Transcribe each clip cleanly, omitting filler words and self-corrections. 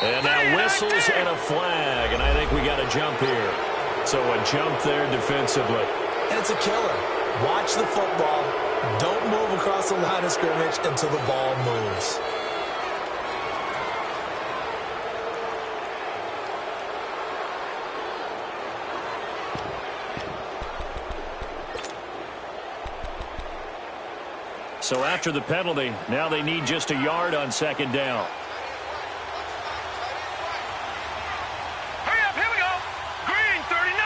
And now whistles and a flag, and I think we got a jump here. So a jump there defensively. And it's a killer. Watch the football. Don't move across the line of scrimmage until the ball moves. So after the penalty, now they need just a yard on second down. Hurry up, here we go. Green 39,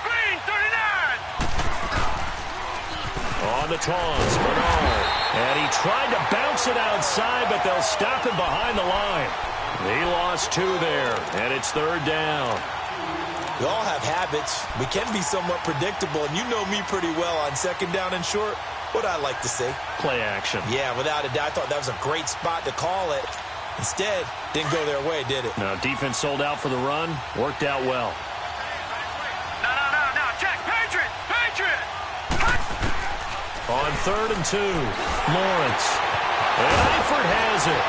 green 39. On the toss, Bernard. And he tried to bounce it outside, but they'll stop him behind the line. He lost 2 there, and it's third down. We all have habits. We can be somewhat predictable, and you know me pretty well on second down and short. What I like to say. Play action. Yeah, without a doubt. I thought that was a great spot to call it. Instead, didn't go their way, did it? No, defense sold out for the run. Worked out well. No. Check. Patriot. On 3rd and 2, Lawrence. And Eifert has it.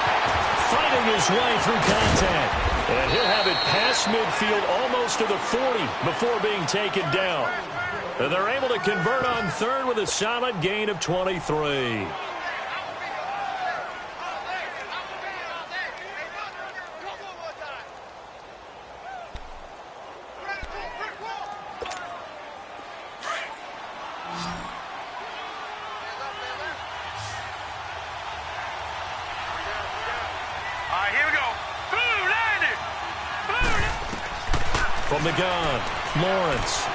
Fighting his way through contact. And he'll have it past midfield almost to the 40 before being taken down. And they're able to convert on 3rd with a solid gain of 23. Here we go. Boom, landed. From the gun, Lawrence.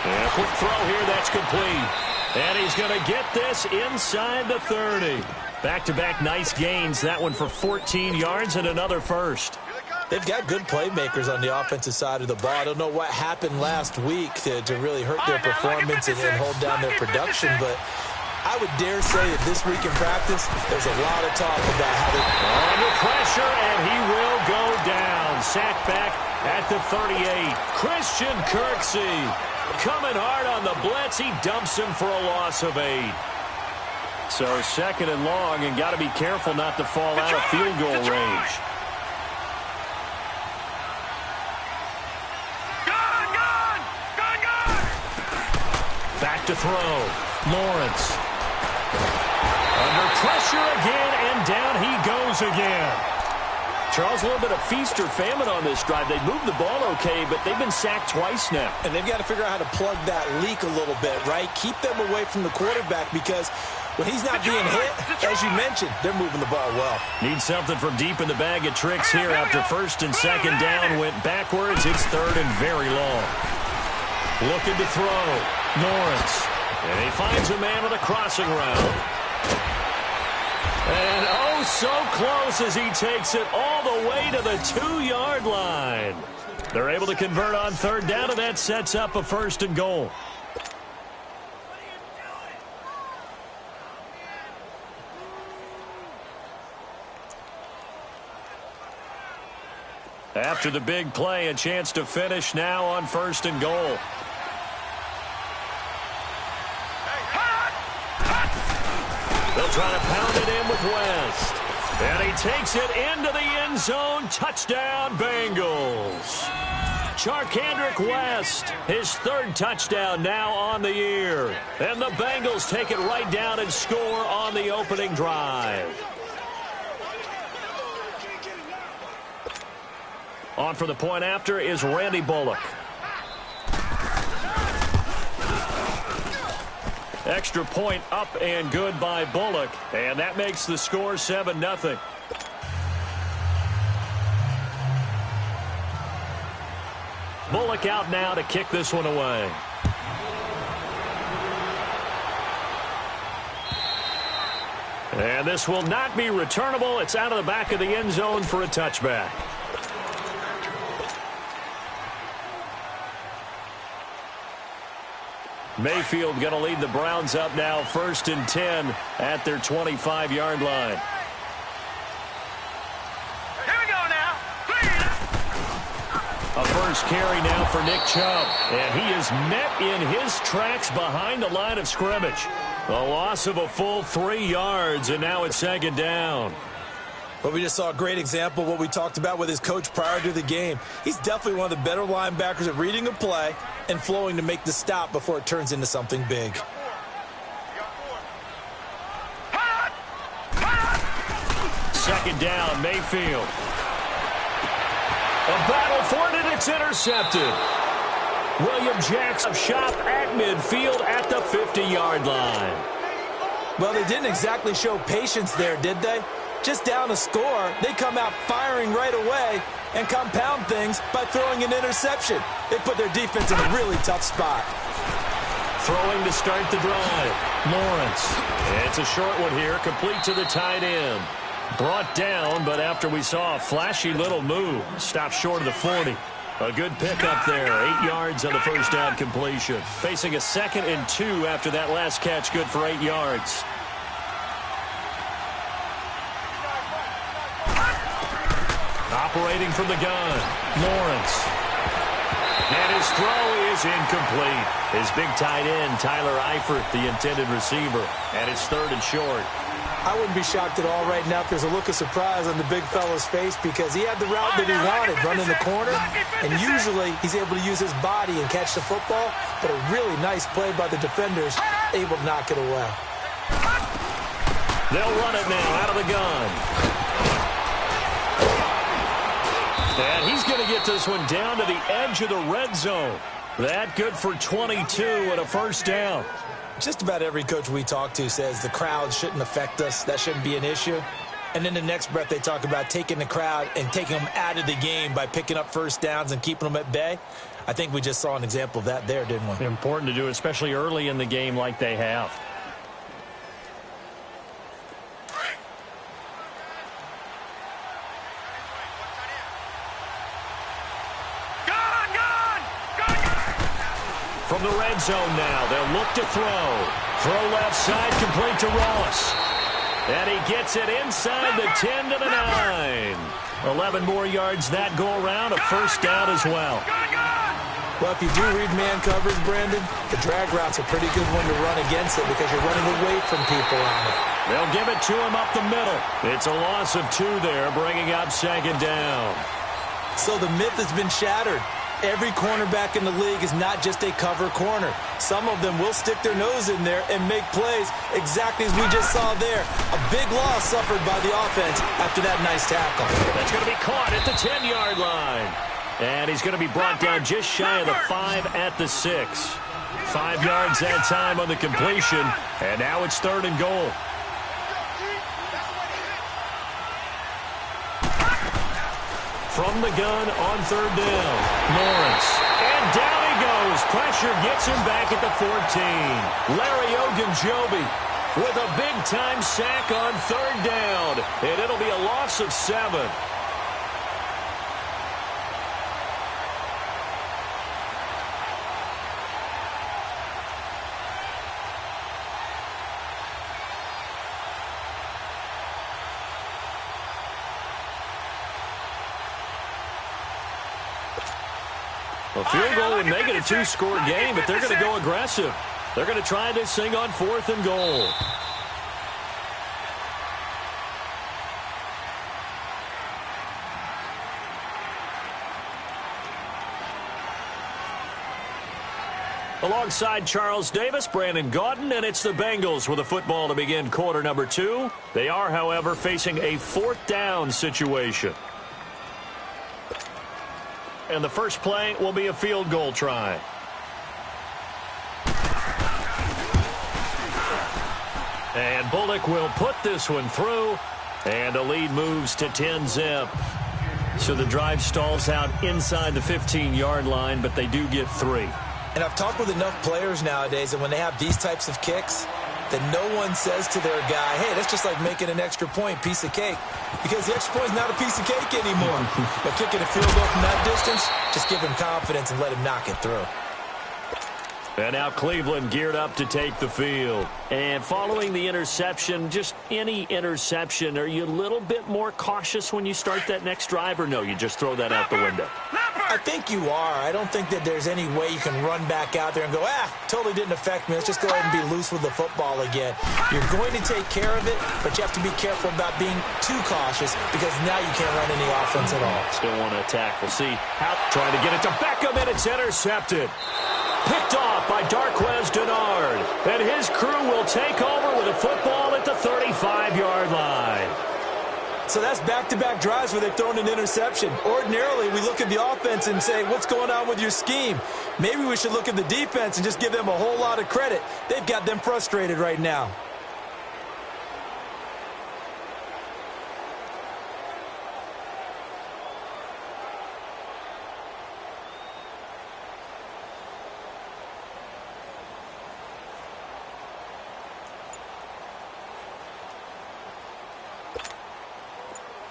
And a quick throw here, that's complete. And he's going to get this inside the 30. Back-to-back nice gains. That one for 14 yards and another first. They've got good playmakers on the offensive side of the ball. I don't know what happened last week to really hurt their performance and hold down their production, but I would dare say that this week in practice, there's a lot of talk about how they... Under pressure, and he will go down. Sacked back at the 38. Christian Kirksey coming hard on the blitz. He dumps him for a loss of 8. So 2nd and long, and got to be careful not to fall out of field goal range. Gun! Back to throw. Lawrence. Under pressure again, and down he goes again. Charles, a little bit of feast or famine on this drive. They moved the ball okay, but they've been sacked twice now. And they've got to figure out how to plug that leak a little bit, right? Keep them away from the quarterback because when he's not being hit, as you mentioned, they're moving the ball well. Need something from deep in the bag of tricks here after 1st and 2nd down. Went backwards. It's 3rd and very long. Looking to throw. Lawrence. And he finds a man with a crossing route. And oh, so close as he takes it all the way to the 2-yard line. They're able to convert on 3rd down, and that sets up a 1st and goal. After the big play, a chance to finish now on 1st and goal. They'll try to pound it in with West. And he takes it into the end zone. Touchdown, Bengals. Charkandrick West, his 3rd touchdown now on the year. And the Bengals take it right down and score on the opening drive. On for the point after is Randy Bullock. Extra point up and good by Bullock. And that makes the score 7-0. Bullock out now to kick this one away. And this will not be returnable. It's out of the back of the end zone for a touchback. Mayfield going to lead the Browns up now 1st and 10 at their 25-yard line. Here we go now. A first carry now for Nick Chubb. And he is met in his tracks behind the line of scrimmage. A loss of a full 3 yards, and now it's 2nd down. But we just saw a great example of what we talked about with his coach prior to the game. He's definitely one of the better linebackers at reading a play and flowing to make the stop before it turns into something big. Second down, Mayfield. A battle for it, and it's intercepted. William Jackson shot at midfield at the 50-yard line. Well, they didn't exactly show patience there, did they? Just down a score, they come out firing right away and compound things by throwing an interception. They put their defense in a really tough spot. Throwing to start the drive. Lawrence. It's a short one here, complete to the tight end. Brought down, but after we saw a flashy little move, stopped short of the 40. A good pickup there, 8 yards on the first down completion. Facing a 2nd and 2 after that last catch, good for 8 yards. Operating from the gun, Lawrence. And his throw is incomplete. His big tight end, Tyler Eifert, the intended receiver. And it's 3rd and short. I wouldn't be shocked at all right now if there's a look of surprise on the big fella's face because he had the route that he wanted, running the corner, and usually he's able to use his body and catch the football, but a really nice play by the defenders, able to knock it away. They'll run it now out of the gun. And he's going to get this one down to the edge of the red zone. That good for 22 and a first down. Just about every coach we talk to says the crowd shouldn't affect us. That shouldn't be an issue. And in the next breath, they talk about taking the crowd and taking them out of the game by picking up first downs and keeping them at bay. I think we just saw an example of that there, didn't we? Important to do, especially early in the game like they have. From the red zone now, they'll look to throw. Throw left side, complete to Ross. And he gets it inside the 10 to the 9. 11 more yards that go around, a first down as well. Well, if you do read man coverage, Brandon, the drag route's a pretty good one to run against it because you're running away from people on it. They'll give it to him up the middle. It's a loss of 2 there, bringing up 2nd down. So the myth has been shattered. Every cornerback in the league is not just a cover corner. Some of them will stick their nose in there and make plays exactly as we just saw there. A big loss suffered by the offense after that nice tackle. That's going to be caught at the 10-yard line. And he's going to be brought down just shy of the 5 at the 6. 5 yards that time on the completion. And now it's 3rd and goal. From the gun on 3rd down, Lawrence. And down he goes. Pressure gets him back at the 14. Larry Ogunjobi with a big-time sack on 3rd down. And it'll be a loss of 7. A field goal would make it a 2-score game, but they're going to go aggressive. They're going to try this thing on 4th and goal. Alongside Charles Davis, Brandon Gaudin, and it's the Bengals with a football to begin quarter number 2. They are, however, facing a 4th down situation. And the first play will be a field goal try. And Bullock will put this one through. And the lead moves to 10-zip. So the drive stalls out inside the 15-yard line, but they do get 3. And I've talked with enough players nowadays that when they have these types of kicks, that no one says to their guy, hey, that's just like making an extra point, piece of cake. Because the extra point is not a piece of cake anymore. But kicking a field goal from that distance, just give him confidence and let him knock it through. And now Cleveland geared up to take the field. And following the interception, just any interception, are you a little bit more cautious when you start that next drive, or no, you just throw that out the window? I think you are. I don't think that there's any way you can run back out there and go, totally didn't affect me. Let's just go ahead and be loose with the football again. You're going to take care of it, but you have to be careful about being too cautious because now you can't run any offense at all. Still want to attack. We'll see how trying to get it to Beckham, and it's intercepted. Picked off by Darquez Denard. And his crew will take over with a football at the 35-yard line. So that's back-to-back drives where they've thrown an interception. Ordinarily, we look at the offense and say, what's going on with your scheme? Maybe we should look at the defense and just give them a whole lot of credit. They've got them frustrated right now.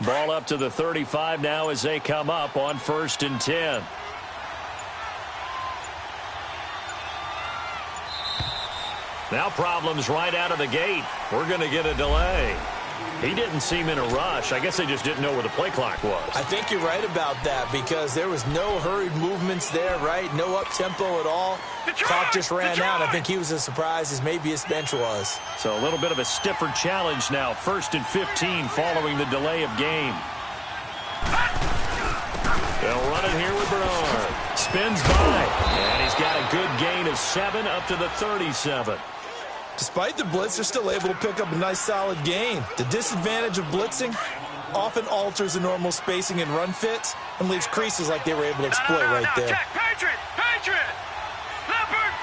Ball up to the 35 now as they come up on 1st and 10. Now problems right out of the gate. We're going to get a delay. He didn't seem in a rush. I guess they just didn't know where the play clock was. I think you're right about that because there was no hurried movements there, right? No up-tempo at all. Clock just ran out. I think he was as surprised as maybe his bench was. So a little bit of a stiffer challenge now. 1st and 15 following the delay of game. They'll run it here with Bernard. Spins by. And he's got a good gain of 7 up to the 37. Despite the blitz, they're still able to pick up a nice solid gain. The disadvantage of blitzing often alters the normal spacing and run fits and leaves creases like they were able to exploit right there. Check. Patriot! Leopard!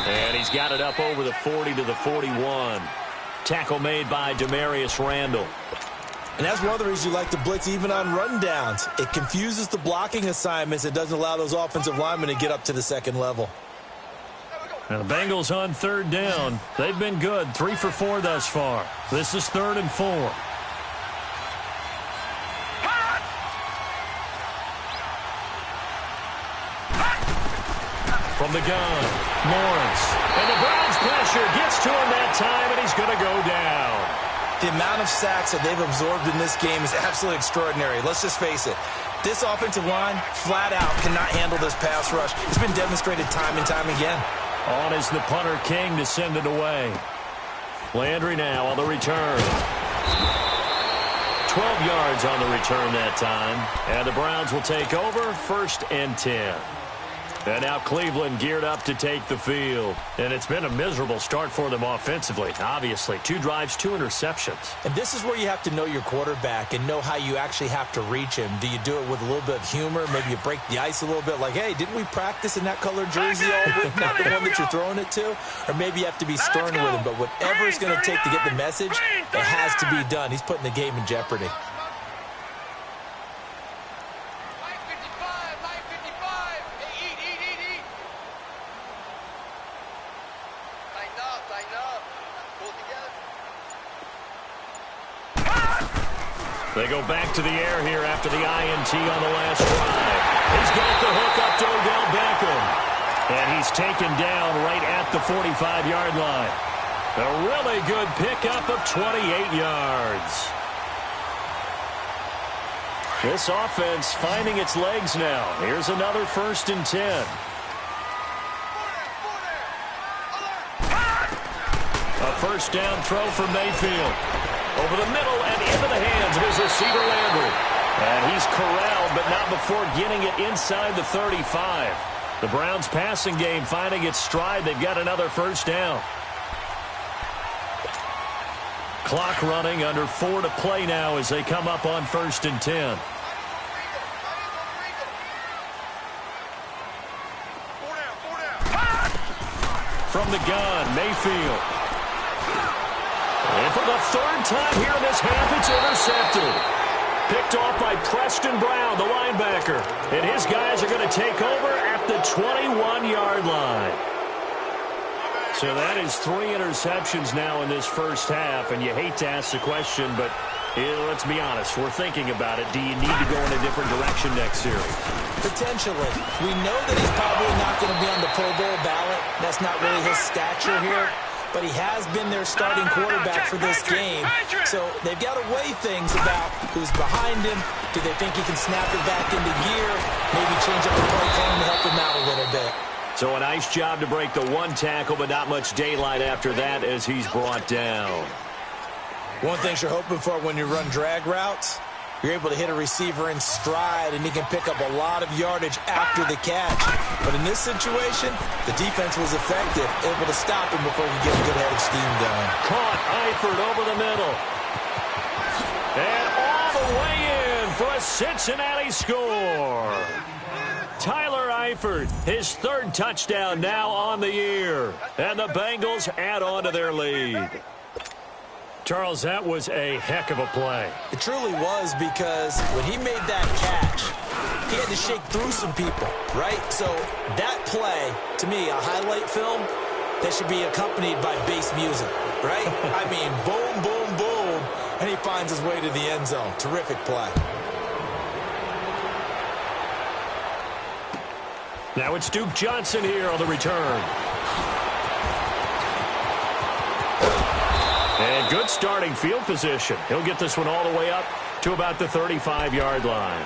And he's got it up over the 40 to the 41. Tackle made by Demarius Randall. And that's one of the reasons you like to blitz even on rundowns. It confuses the blocking assignments. It doesn't allow those offensive linemen to get up to the second level. Now the Bengals on 3rd down. They've been good. 3 for 4 thus far. This is 3rd and 4. From the gun, Lawrence. And the Browns pressure gets to him that time, and he's going to go down. The amount of sacks that they've absorbed in this game is absolutely extraordinary. Let's just face it. This offensive line, flat out, cannot handle this pass rush. It's been demonstrated time and time again. On is the punter King to send it away. Landry now on the return. 12 yards on the return that time. And the Browns will take over 1st and 10. And now Cleveland geared up to take the field. And it's been a miserable start for them offensively, obviously. 2 drives, 2 interceptions. And this is where you have to know your quarterback and know how you actually have to reach him. Do you do it with a little bit of humor? Maybe you break the ice a little bit like, hey, didn't we practice in that colored jersey all week? Not the one that you're throwing it to? Or maybe you have to be stern with him. But whatever it's going to take to get the message, it has to be done. He's putting the game in jeopardy. They go back to the air here after the INT on the last drive. He's got the hook up to Odell Beckham. And he's taken down right at the 45-yard line. A really good pickup of 28 yards. This offense finding its legs now. Here's another 1st and 10. A 1st down throw for Mayfield. Over the middle and into the hands of his receiver, Landry. And he's corralled, but not before getting it inside the 35. The Browns' passing game finding its stride. They've got another 1st down. Clock running, under 4 to play now as they come up on 1st and 10. From the gun, Mayfield. And for the 3rd time here in this half, it's intercepted. Picked off by Preston Brown, the linebacker. And his guys are going to take over at the 21-yard line. So that is 3 interceptions now in this 1st half. And you hate to ask the question, but let's be honest. We're thinking about it. Do you need to go in a different direction next series? Potentially. We know that he's probably not going to be on the Pro Bowl ballot. That's not really his stature here. but he has been their starting quarterback for this game. So they've got to weigh things about who's behind him. Do they think he can snap it back into gear? Maybe change up the play calling to help him out a little bit. So a nice job to break the one tackle, but not much daylight after that as he's brought down. One thing you're hoping for when you run drag routes, you're able to hit a receiver in stride, and he can pick up a lot of yardage after the catch. But in this situation, the defense was effective, able to stop him before he get a good head of steam going. Caught Eifert over the middle. And all the way in for a Cincinnati score. Tyler Eifert, his third touchdown now on the year. And the Bengals add on to their lead. Charles, that was a heck of a play. It truly was, because when he made that catch, he had to shake through some people, right? So that play, to me, a highlight film that should be accompanied by bass music, right? I mean, boom, boom, boom, and he finds his way to the end zone. Terrific play. Now it's Duke Johnson here on the return. And good starting field position. He'll get this one all the way up to about the 35-yard line.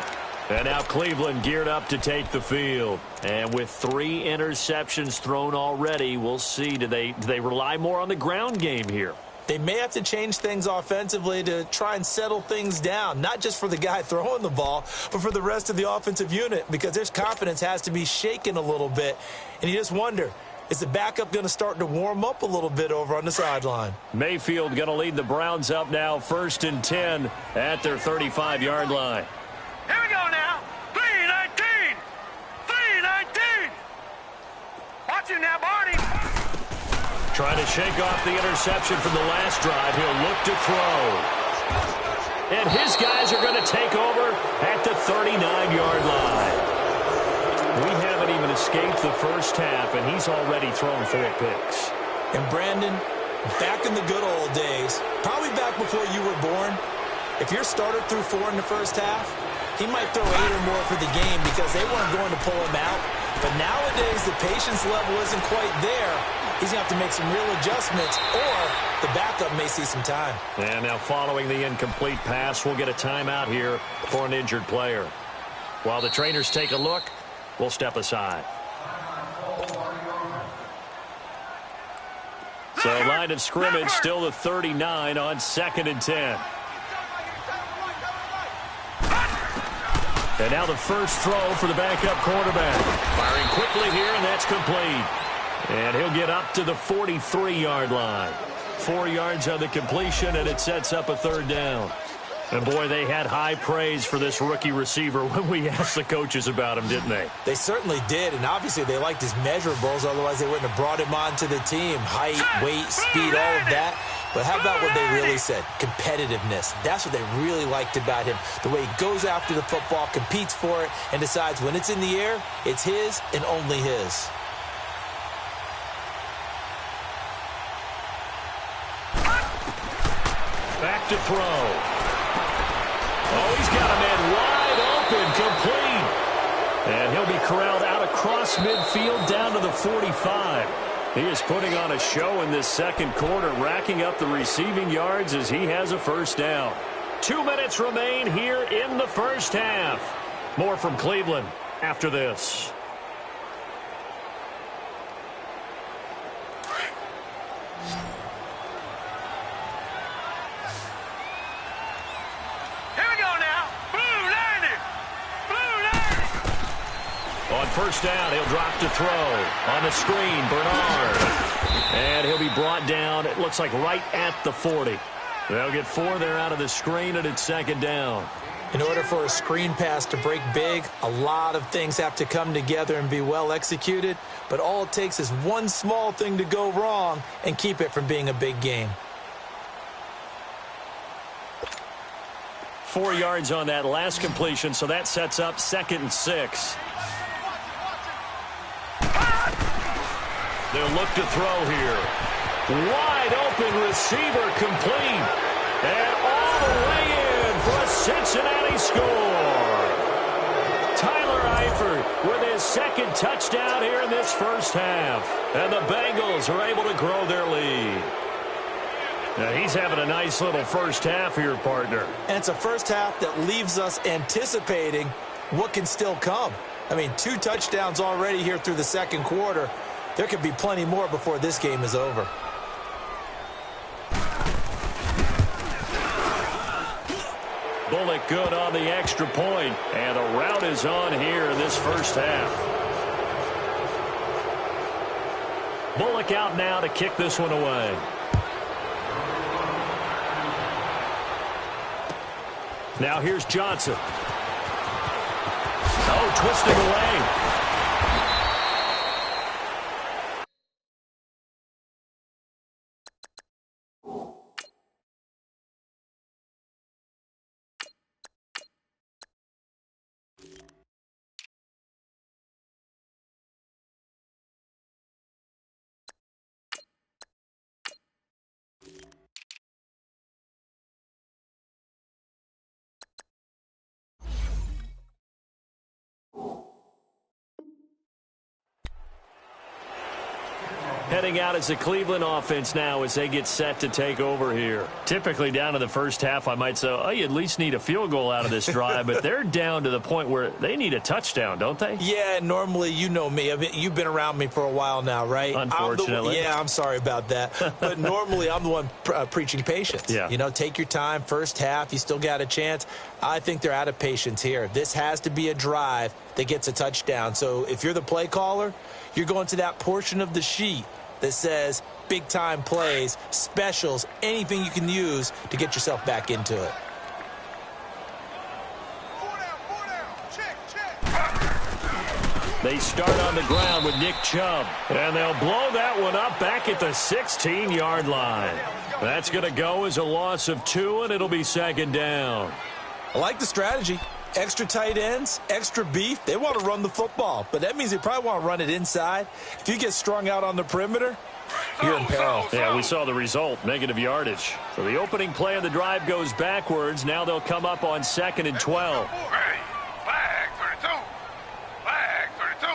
And now Cleveland geared up to take the field. And with 3 interceptions thrown already, we'll see. Do they rely more on the ground game here? They may have to change things offensively to try and settle things down, not just for the guy throwing the ball, but for the rest of the offensive unit, because their confidence has to be shaken a little bit. And you just wonder, is the backup going to start to warm up a little bit over on the sideline? Mayfield going to lead the Browns up now, 1st and 10 at their 35-yard line. Here we go now. 3-19. 3-19. Watch him now, Barney. Trying to shake off the interception from the last drive. He'll look to throw. And his guys are going to take over at the 39-yard line. We haven't even escaped the first half, and he's already thrown 4 picks. And Brandon, back in the good old days, probably back before you were born, if your starter threw 4 in the first half, he might throw 8 or more for the game because they weren't going to pull him out. But nowadays, the patience level isn't quite there. He's going to have to make some real adjustments, or the backup may see some time. And now following the incomplete pass, we'll get a timeout here for an injured player. While the trainers take a look, we'll step aside. So line of scrimmage still the 39 on 2nd and 10. And now the first throw for the backup quarterback. Firing quickly here, and that's complete. And he'll get up to the 43-yard line. 4 yards on the completion, and it sets up a 3rd down. And, boy, they had high praise for this rookie receiver when we asked the coaches about him, didn't they? They certainly did, and obviously they liked his measurables. Otherwise, they wouldn't have brought him onto the team. Height, weight, speed, all of that. But how about what they really said? Competitiveness. That's what they really liked about him. The way he goes after the football, competes for it, and decides when it's in the air, it's his and only his. Back to throw. Oh, he's got a man wide open, complete. And he'll be corralled out across midfield down to the 45. He is putting on a show in this second quarter, racking up the receiving yards as he has a 1st down. 2 minutes remain here in the first half. More from Cleveland after this. On 1st down, he'll drop to throw. On the screen, Bernard. And he'll be brought down, it looks like right at the 40. They'll get 4 there out of the screen, and it's 2nd down. In order for a screen pass to break big, a lot of things have to come together and be well executed. But all it takes is one small thing to go wrong and keep it from being a big game. 4 yards on that last completion, so that sets up 2nd and 6. They'll look to throw here. Wide open receiver complete. And all the way in for a Cincinnati score. Tyler Stafford with his second touchdown here in this first half. And the Bengals are able to grow their lead. Now, he's having a nice little first half here, partner. And it's a first half that leaves us anticipating what can still come. I mean, 2 touchdowns already here through the second quarter. There could be plenty more before this game is over. Bullock good on the extra point, and a rout is on here in this first half. Bullock out now to kick this one away. Now here's Johnson. Oh, twisting away. Heading out as the Cleveland offense now as they get set to take over here. Typically down to the first half, I might say, oh, you at least need a field goal out of this drive, but they're down to the point where they need a touchdown, don't they? Yeah, normally, you know me. I mean, you've been around me for a while now, right? Unfortunately. I'm sorry about that. But normally, I'm the one preaching patience. Yeah. You know, take your time. First half, you still got a chance. I think they're out of patience here. This has to be a drive that gets a touchdown. So if you're the play caller, you're going to that portion of the sheet that says big-time plays, specials, anything you can use to get yourself back into it. They start on the ground with Nick Chubb, and they'll blow that one up back at the 16-yard line. That's going to go as a loss of 2, and it'll be second down. I like the strategy. Extra tight ends, extra beef. They want to run the football, but that means they probably want to run it inside. If you get strung out on the perimeter, you're in peril. Yeah, we saw the result, negative yardage. So the opening play of the drive goes backwards. Now they'll come up on 2nd and 12. Hey, flag 32. Flag 32.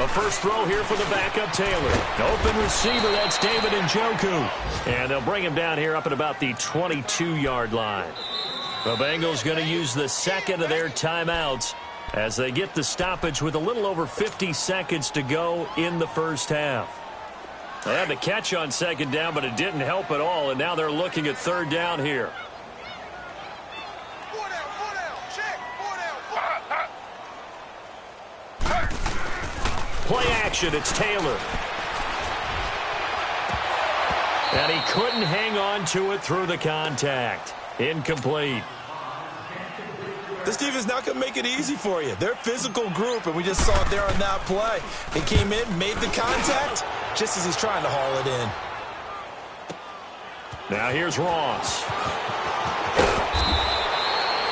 A first throw here for the backup Taylor. Open receiver, that's David Njoku. And they'll bring him down here up at about the 22-yard line. The Bengals going to use the second of their timeouts as they get the stoppage with a little over 50 seconds to go in the first half. They had the catch on second down, but it didn't help at all, and now they're looking at third down here. Play action, it's Taylor. And he couldn't hang on to it through the contact. Incomplete. This team is not going to make it easy for you. They're a physical group, and we just saw it there on that play. He came in, made the contact, just as he's trying to haul it in. Now here's Ross.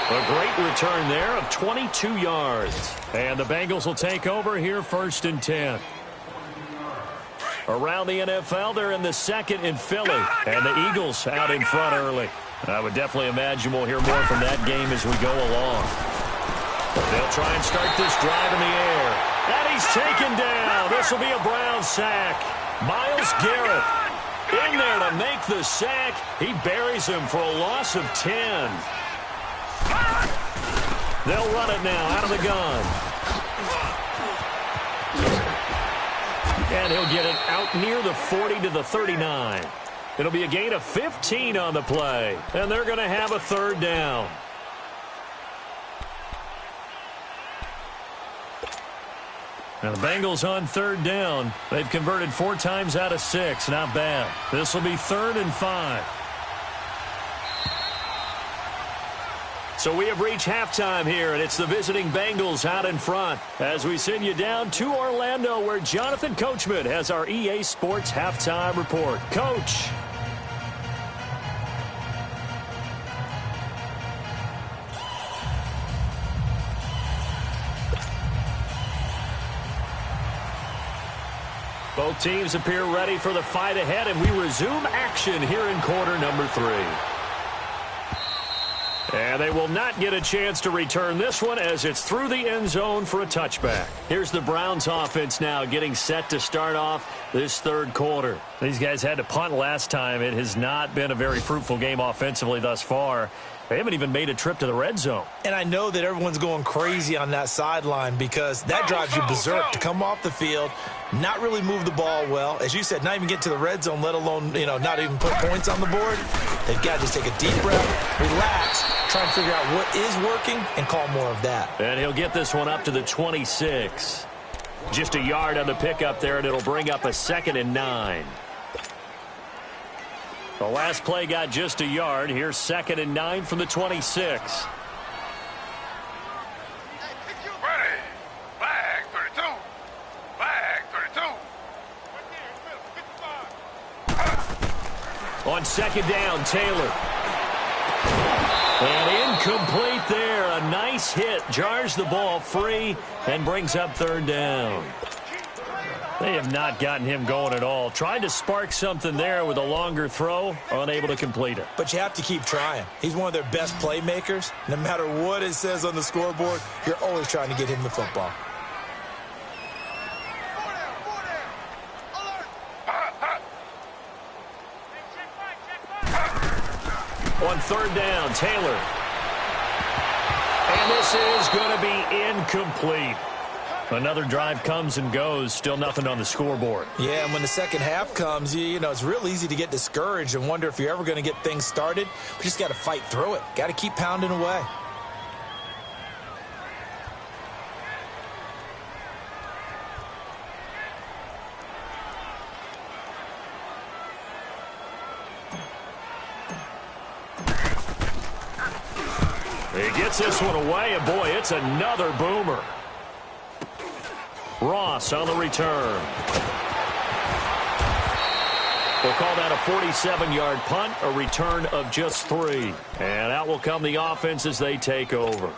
A great return there of 22 yards. And the Bengals will take over here 1st and 10. Around the NFL, they're in the 2nd in Philly. And the Eagles out in front early. I would definitely imagine we'll hear more from that game as we go along. They'll try and start this drive in the air. And he's taken down. This will be a Brown sack. Myles Garrett in there to make the sack. He buries him for a loss of 10. They'll run it now out of the gun. And he'll get it out near the 40 to the 39. It'll be a gain of 15 on the play. And they're going to have a third down. Now the Bengals on third down. They've converted 4 times out of 6. Not bad. This will be 3rd and 5. So we have reached halftime here, and it's the visiting Bengals out in front as we send you down to Orlando, where Jonathan Coachman has our EA Sports Halftime Report. Coach. Both teams appear ready for the fight ahead, and we resume action here in quarter number 3. And they will not get a chance to return this one as it's through the end zone for a touchback. Here's the Browns offense now getting set to start off this third quarter. These guys had to punt last time. It has not been a very fruitful game offensively thus far. They haven't even made a trip to the red zone. And I know that everyone's going crazy on that sideline because that drives you berserk to come off the field, not really move the ball well. As you said, not even get to the red zone, let alone, not even put points on the board. They've got to just take a deep breath, relax, try and figure out what is working, and call more of that. And he'll get this one up to the 26. Just a yard on the pickup there, and it'll bring up a 2nd and 9. The last play got just a yard. Here's 2nd and 9 from the 26. Ready. Flag 32. Flag 32. On 2nd down, Taylor. And incomplete there. A nice hit. Jars the ball free and brings up 3rd down. They have not gotten him going at all. Tried to spark something there with a longer throw, unable to complete it. But you have to keep trying. He's one of their best playmakers. No matter what it says on the scoreboard, you're always trying to get him the football. On 3rd down, Taylor. And this is going to be incomplete. Another drive comes and goes, still nothing on the scoreboard. Yeah, and when the second half comes, it's real easy to get discouraged and wonder if you're ever going to get things started. We just got to fight through it. Got to keep pounding away. He gets this one away, and boy, it's another boomer. Ross on the return. We'll call that a 47-yard punt, a return of just 3. And out will come the offense as they take over.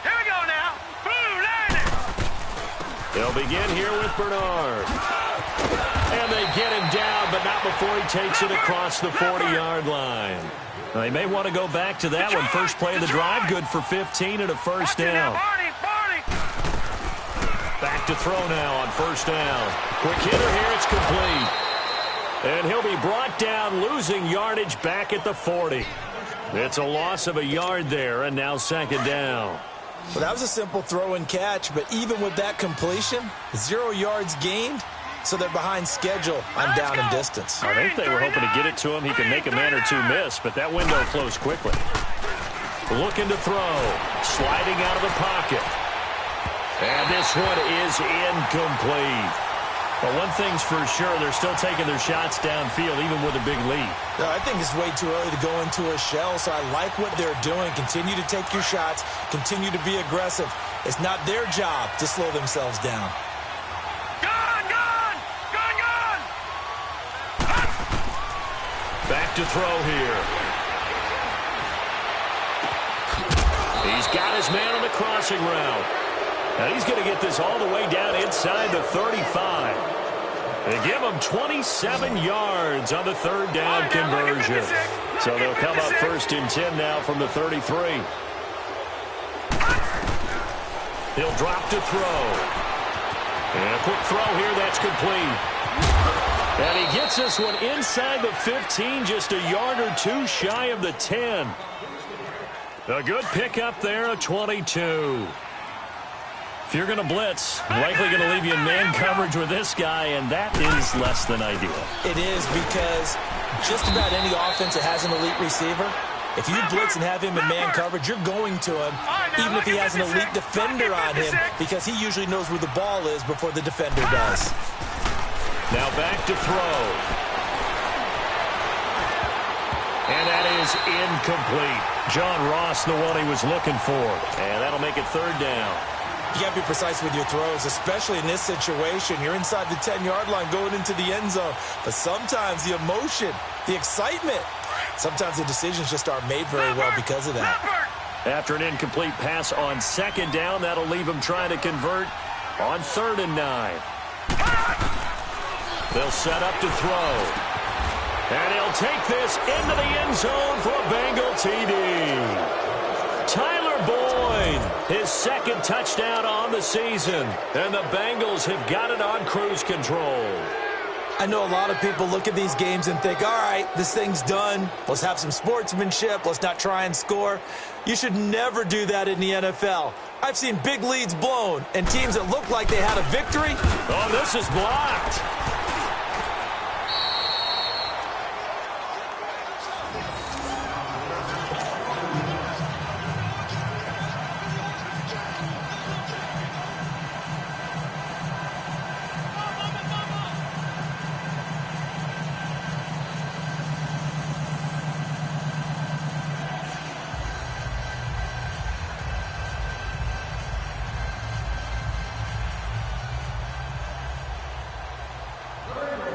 Here we go now. Blue landing. They'll begin here with Bernard. And they get him down, but not before he takes it across the 40-yard line. They may want to go back to that one. First play of the drive, good for 15 and a first down. Back to throw now on 1st down. Quick hitter here, it's complete. And he'll be brought down, losing yardage back at the 40. It's a loss of a yard there, and now 2nd down. Well, that was a simple throw and catch, but even with that completion, 0 yards gained. So they're behind schedule on down and distance. I think they were hoping to get it to him. He can make a man or two miss, but that window closed quickly. Looking to throw. Sliding out of the pocket. And this one is incomplete. But one thing's for sure, they're still taking their shots downfield, even with a big lead. I think it's way too early to go into a shell, so I like what they're doing. Continue to take your shots. Continue to be aggressive. It's not their job to slow themselves down. Back to throw here. He's got his man on the crossing route. And he's going to get this all the way down inside the 35. They give him 27 yards on the 3rd down conversion. So they'll come up 1st and 10 now from the 33. He'll drop to throw. And a quick throw here, that's complete. And he gets this one inside the 15, just a yard or two shy of the 10. A good pickup there, a 22. If you're going to blitz, likely going to leave you in man coverage with this guy, and that is less than ideal. It is, because just about any offense that has an elite receiver, if you blitz and have him in man coverage, you're going to him, even if he has an elite defender on him, because he usually knows where the ball is before the defender does. Now back to throw. And that is incomplete. John Ross, the one he was looking for. And that'll make it 3rd down. You got to be precise with your throws, especially in this situation. You're inside the 10-yard line going into the end zone. But sometimes the emotion, the excitement, sometimes the decisions just aren't made very well because of that. After an incomplete pass on 2nd down, that'll leave him trying to convert on 3rd and 9. They'll set up to throw. And he'll take this into the end zone for a Bengal TD. Tyler Boyd, his second touchdown on the season. And the Bengals have got it on cruise control. I know a lot of people look at these games and think, all right, this thing's done. Let's have some sportsmanship. Let's not try and score. You should never do that in the NFL. I've seen big leads blown and teams that look like they had a victory. Oh, this is blocked.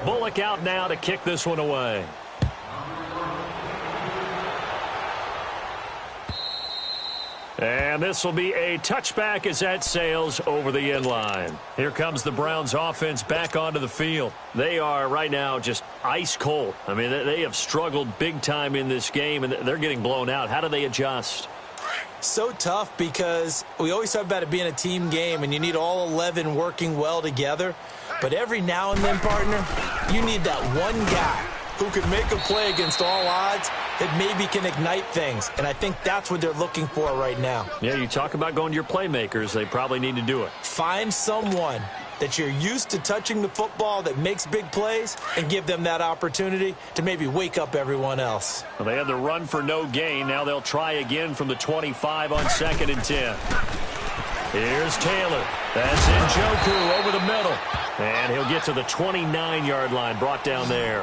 Bullock out now to kick this one away. And this will be a touchback as that sails over the end line. Here comes the Browns offense back onto the field. They are right now just ice cold. I mean, they have struggled big time in this game, and they're getting blown out. How do they adjust? So tough because we always talk about it being a team game, and you need all 11 working well together. But every now and then, partner, you need that one guy who can make a play against all odds that maybe can ignite things. And I think that's what they're looking for right now. Yeah, you talk about going to your playmakers. They probably need to do it. Find someone that you're used to touching the football that makes big plays and give them that opportunity to maybe wake up everyone else. Well, they had the run for no gain. Now they'll try again from the 25 on 2nd and 10. Here's Taylor. That's Njoku over the middle. And he'll get to the 29-yard line, brought down there.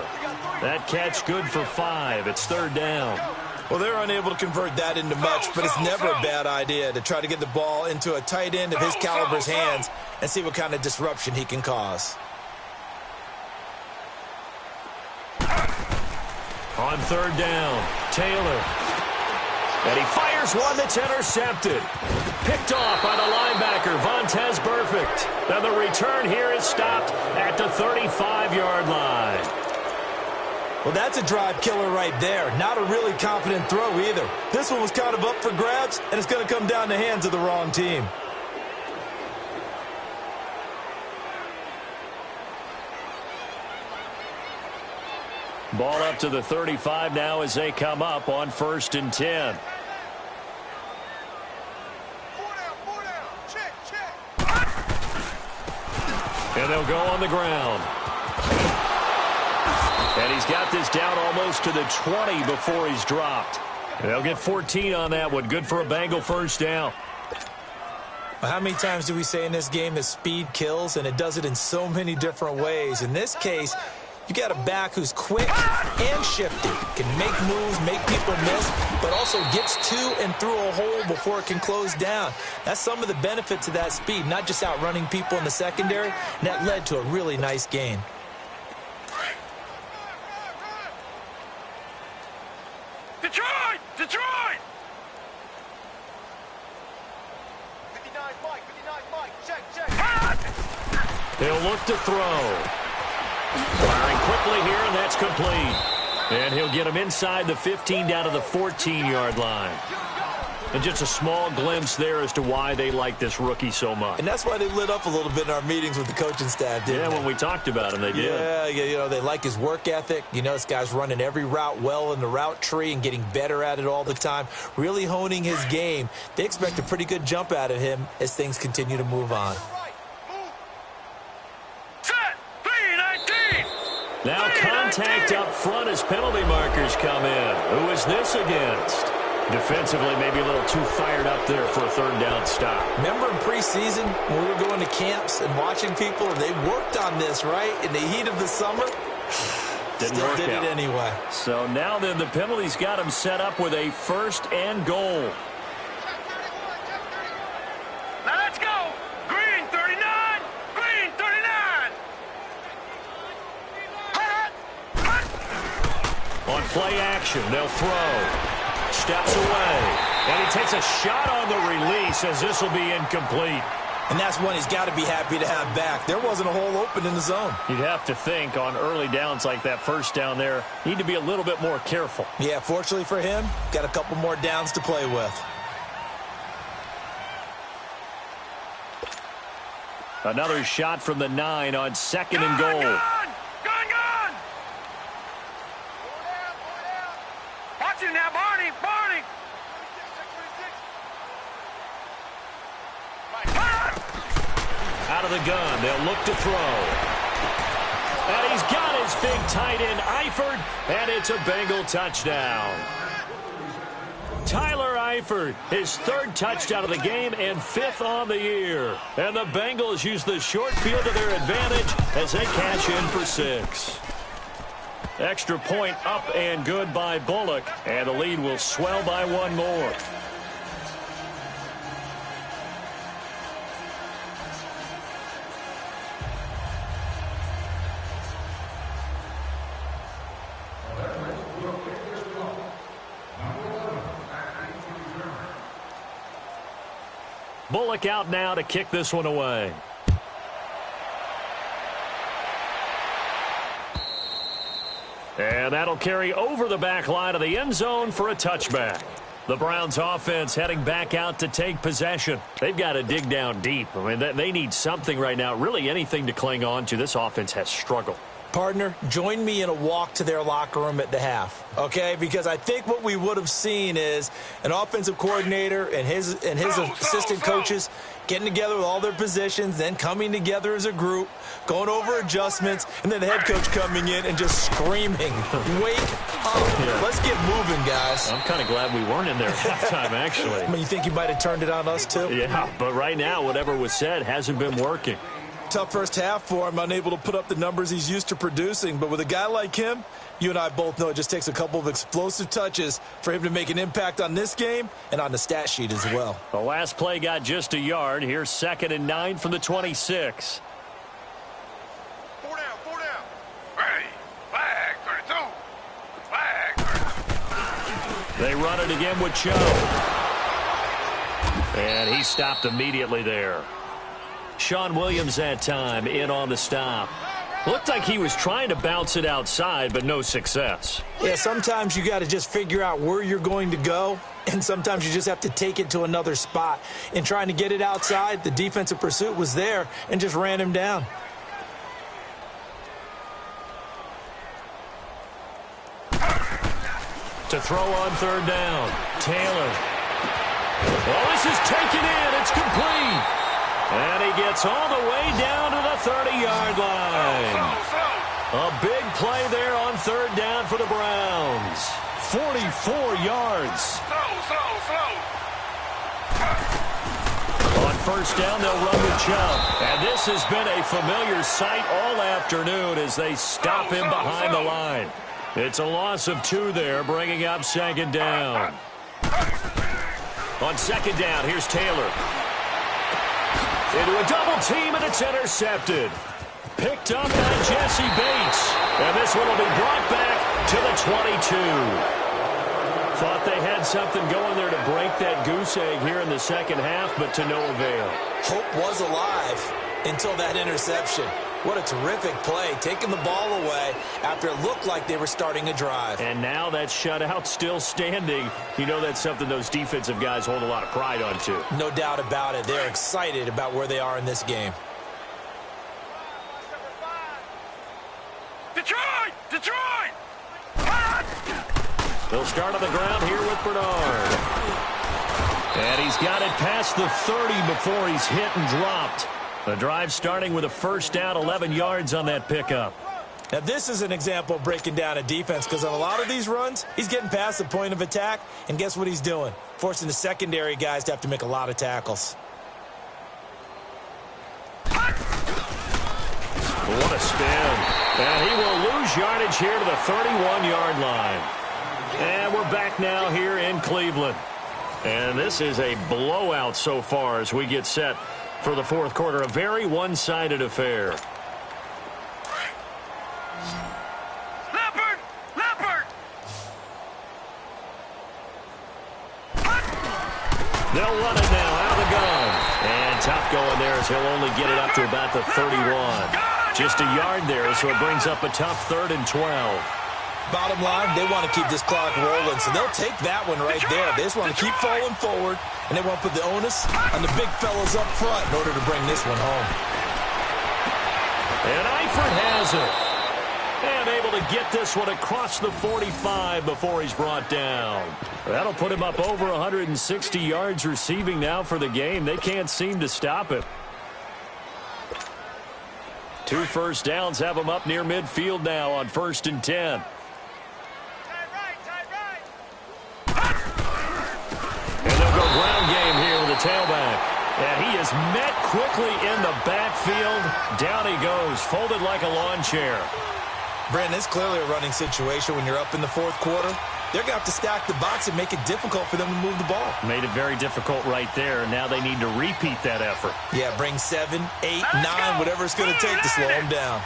That catch good for 5. It's 3rd down. Well, they're unable to convert that into much, but it's never a bad idea to try to get the ball into a tight end of his caliber's hands and see what kind of disruption he can cause. On 3rd down, Taylor. And he fires one that's intercepted. Picked off by the linebacker, Vontaze Burfict. Now the return here is stopped at the 35-yard line. Well, that's a drive killer right there. Not a really confident throw either. This one was kind of up for grabs, and it's going to come down the hands of the wrong team. Ball up to the 35 now as they come up on 1st and 10. And they'll go on the ground. And he's got this down almost to the 20 before he's dropped. They'll get 14 on that one. Good for a Bengal 1st down. Well, how many times do we say in this game that speed kills, and it does it in so many different ways? In this case, you got a back who's quick and shifty, can make moves, make people miss, but also gets to and through a hole before it can close down. That's some of the benefits of that speed, not just outrunning people in the secondary, and that led to a really nice gain. Detroit! Detroit! 59 Mike, check. He'll look to throw. Firing quickly here, and that's complete. And he'll get him inside the 15 down to the 14-yard line. And just a small glimpse there as to why they like this rookie so much. And that's why they lit up a little bit in our meetings with the coaching staff, didn't they? When we talked about him, they did. Yeah, you know, they like his work ethic. You know, this guy's running every route well in the route tree and getting better at it all the time, really honing his game. They expect a pretty good jump out of him as things continue to move on. Now contact up front as penalty markers come in. Who is this against? Defensively, maybe a little too fired up there for a 3rd down stop. Remember in preseason when we were going to camps and watching people, and they worked on this, right, in the heat of the summer? Still did it anyway. So now then the penalties got him set up with a 1st and goal. Now let's go. Green 39. Green 39. On play action, they'll throw. Steps away. And he takes a shot on the release as this will be incomplete. And that's one he's got to be happy to have back. There wasn't a hole open in the zone. You'd have to think on early downs like that first down there, need to be a little bit more careful. Yeah, fortunately for him, got a couple more downs to play with. Another shot from the 9 on 2nd and goal. Gun! Watch it now, Barney! Out of the gun, they'll look to throw. And he's got his big tight end, Eifert, and it's a Bengal touchdown. Tyler Eifert, his 3rd touchdown of the game and 5th on the year. And the Bengals use the short field to their advantage as they cash in for 6. Extra point up and good by Bullock, and the lead will swell by 1 more. Bullock out now to kick this one away. And that'll carry over the back line of the end zone for a touchback. The Browns offense heading back out to take possession. They've got to dig down deep. I mean, they need something right now, really anything to cling on to. This offense has struggled. Partner, join me in a walk to their locker room at the half, okay? Because I think what we would have seen is an offensive coordinator and his assistant coaches getting together with all their positions, then coming together as a group, going over adjustments, and then the head coach coming in and just screaming, wake up. Yeah. Let's get moving, guys. I'm kind of glad we weren't in there at halftime, actually. I mean, you think you might have turned it on us, too? Yeah, but right now, whatever was said hasn't been working. Tough first half for him, unable to put up the numbers he's used to producing. But with a guy like him, you and I both know it just takes a couple of explosive touches for him to make an impact on this game and on the stat sheet as well. The last play got just a yard. Here's 2nd and 9 from the 26. 4 down. Ready. Flag 32. They run it again with Cho. And he stopped immediately there. Sean Williams that time in on the stop. Looked like he was trying to bounce it outside, but no success. Yeah, sometimes you got to just figure out where you're going to go, and sometimes you just have to take it to another spot. In trying to get it outside, the defensive pursuit was there and just ran him down. To throw on 3rd down, Taylor. Well, this is taken in. It's complete. And he gets all the way down to the 30-yard line. A big play there on 3rd down for the Browns. 44 yards. On 1st down, they'll run with Chubb. And this has been a familiar sight all afternoon as they stop him behind the line. It's a loss of 2 there, bringing up 2nd down. On 2nd down, here's Taylor. Into a double team, and it's intercepted. Picked up by Jesse Bates. And this one will be brought back to the 22. Thought they had something going there to break that goose egg here in the 2nd half, but to no avail. Hope was alive until that interception. What a terrific play, taking the ball away after it looked like they were starting a drive. And now that shutout still standing. You know that's something those defensive guys hold a lot of pride on, too. No doubt about it. They're excited about where they are in this game. Detroit! They'll start on the ground here with Bernard. And he's got it past the 30 before he's hit and dropped. The drive starting with a 1st down, 11 yards on that pickup. Now, this is an example of breaking down a defense because on a lot of these runs, he's getting past the point of attack, and guess what he's doing? Forcing the secondary guys to have to make a lot of tackles. What a spin. And he will lose yardage here to the 31-yard line. And we're back now here in Cleveland. And this is a blowout so far as we get set for the 4th quarter. A very one-sided affair. Leopard! They'll run it now out of the gun. And tough going there as he'll only get it up to about the 31. Just a yard there, so it brings up a tough 3rd and 12. Bottom line, they want to keep this clock rolling, so they'll take that one right there. They just want to keep falling forward, and they want to put the onus on the big fellas up front in order to bring this one home. And Eifert has it. And able to get this one across the 45 before he's brought down. That'll put him up over 160 yards receiving now for the game. They can't seem to stop him. 2 first downs have him up near midfield now on 1st and 10. And they'll go ground game here with the tailback. And he is met quickly in the backfield. Down he goes, folded like a lawn chair. Brandon, it's clearly a running situation when you're up in the 4th quarter. They're going to have to stack the box and make it difficult for them to move the ball. Made it very difficult right there. Now they need to repeat that effort. Yeah, bring 7, 8, 9, whatever it's going to take to slow them down.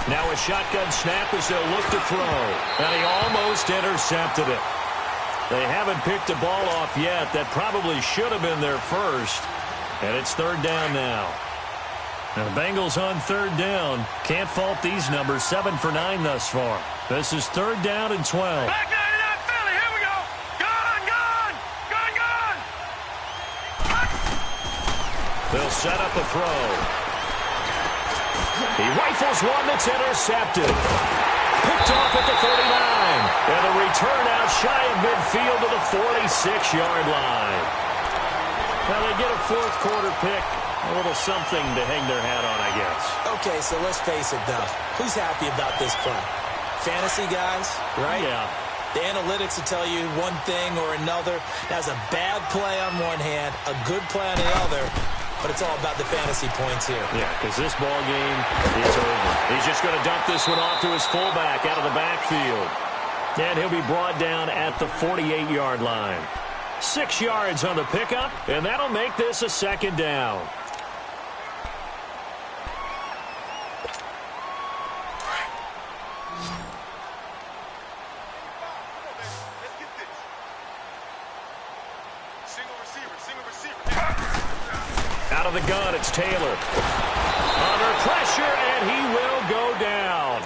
Now a shotgun snap as they'll look to throw. And he almost intercepted it. They haven't picked the ball off yet. That probably should have been their first. And it's 3rd down now. Now the Bengals on 3rd down. Can't fault these numbers. 7 for 9 thus far. This is 3rd down and 12. Back 99 Philly. Here we go. Gone. They'll set up a throw. He rifles one that's intercepted. Picked off at the 39. And the return out shy of midfield to the 46-yard line. Now they get a 4th quarter pick. A little something to hang their hat on, I guess. Okay, so let's face it, though. Who's happy about this play? Fantasy guys, right? Yeah. The analytics will tell you one thing or another. That's a bad play on one hand, a good play on the other, but it's all about the fantasy points here. Yeah, because this ball game is over. He's just going to dump this one off to his fullback out of the backfield. And he'll be brought down at the 48-yard line. 6 yards on the pickup, and that'll make this a 2nd down. Out of the gun, it's Taylor. Under pressure, and he will go down.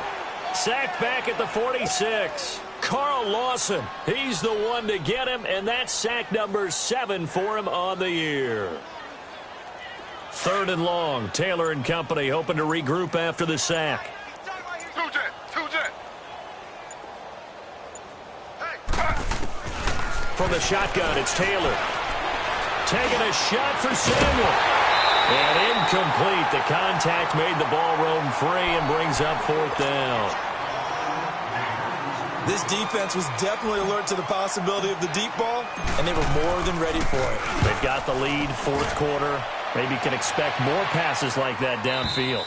Sacked back at the 46. Carl Lawson, he's the one to get him, and that's sack number 7 for him on the year. 3rd and long. Taylor and company hoping to regroup after the sack. Two jet. From the shotgun, it's Taylor. Taking a shot for Samuel. And incomplete. The contact made the ball roam free and brings up 4th down. This defense was definitely alert to the possibility of the deep ball, and they were more than ready for it. They've got the lead, 4th quarter. Maybe can expect more passes like that downfield.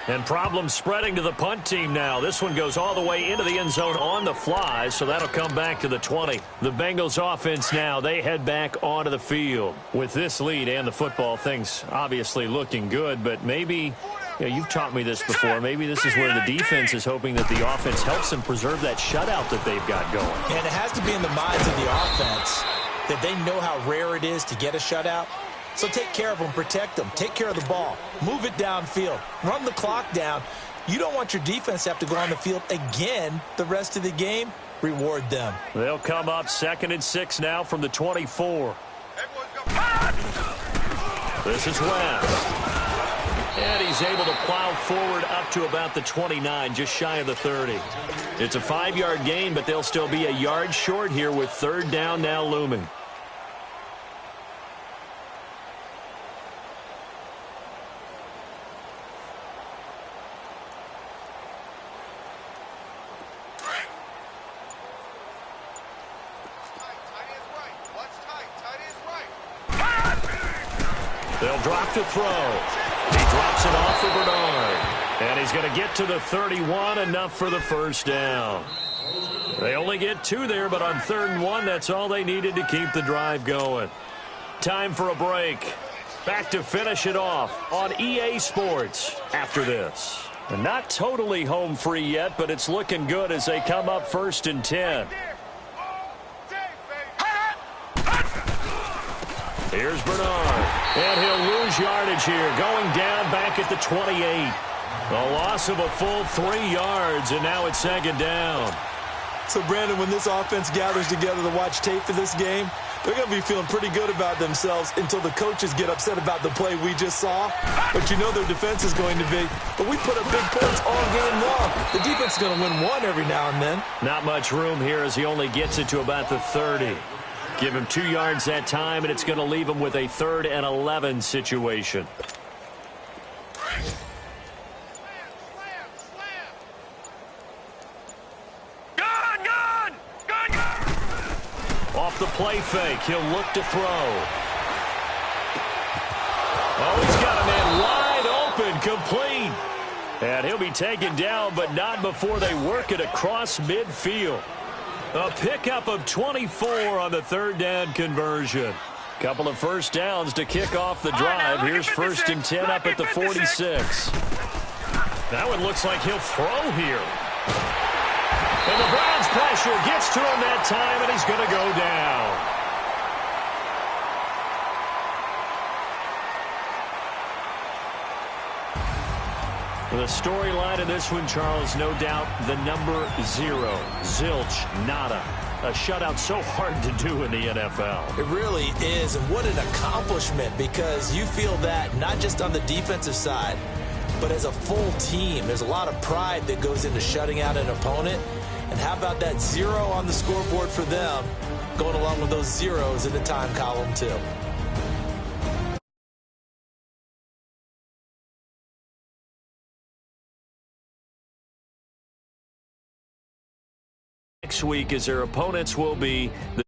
And problems spreading to the punt team now. This one goes all the way into the end zone on the fly, so that'll come back to the 20. The Bengals offense now, they head back onto the field. With this lead and the football, things obviously looking good, but maybe, you've taught me this before, maybe this is where the defense is hoping that the offense helps them preserve that shutout that they've got going. And it has to be in the minds of the offense that they know how rare it is to get a shutout. So take care of them, protect them, take care of the ball, move it downfield, run the clock down. You don't want your defense to have to go on the field again the rest of the game. Reward them. They'll come up 2nd and 6 now from the 24. This is West. And he's able to plow forward up to about the 29, just shy of the 30. It's a 5-yard gain, but they'll still be a yard short here with 3rd down now looming. They'll drop to throw. He drops it off for Bernard. And he's going to get to the 31, enough for the 1st down. They only get 2 there, but on 3rd and 1, that's all they needed to keep the drive going. Time for a break. Back to finish it off on EA Sports after this. And not totally home free yet, but it's looking good as they come up 1st and 10. Here's Bernard. And he'll lose yardage here, going down back at the 28. A loss of a full 3 yards, and now it's second down. So, Brandon, when this offense gathers together to watch tape for this game, they're going to be feeling pretty good about themselves until the coaches get upset about the play we just saw. But you know their defense is going to be. But we put up big points all game long. The defense is going to win one every now and then. Not much room here as he only gets it to about the 30. Give him 2 yards that time, and it's going to leave him with a 3rd and 11 situation. Off the play fake, he'll look to throw. Oh, he's got a man wide open, complete. And he'll be taken down, but not before they work it across midfield. A pickup of 24 on the 3rd down conversion. Couple of first downs to kick off the drive. Here's 1st and 10 up at the 46. That one looks like he'll throw here. And the Browns pressure gets to him that time, and he's going to go down. The storyline of this one, Charles, no doubt the number 0. Zilch, nada. A shutout so hard to do in the NFL. It really is, and what an accomplishment, because you feel that not just on the defensive side, but as a full team. There's a lot of pride that goes into shutting out an opponent. And how about that 0 on the scoreboard for them, going along with those zeros in the time column, too. Next week, as their opponents will be the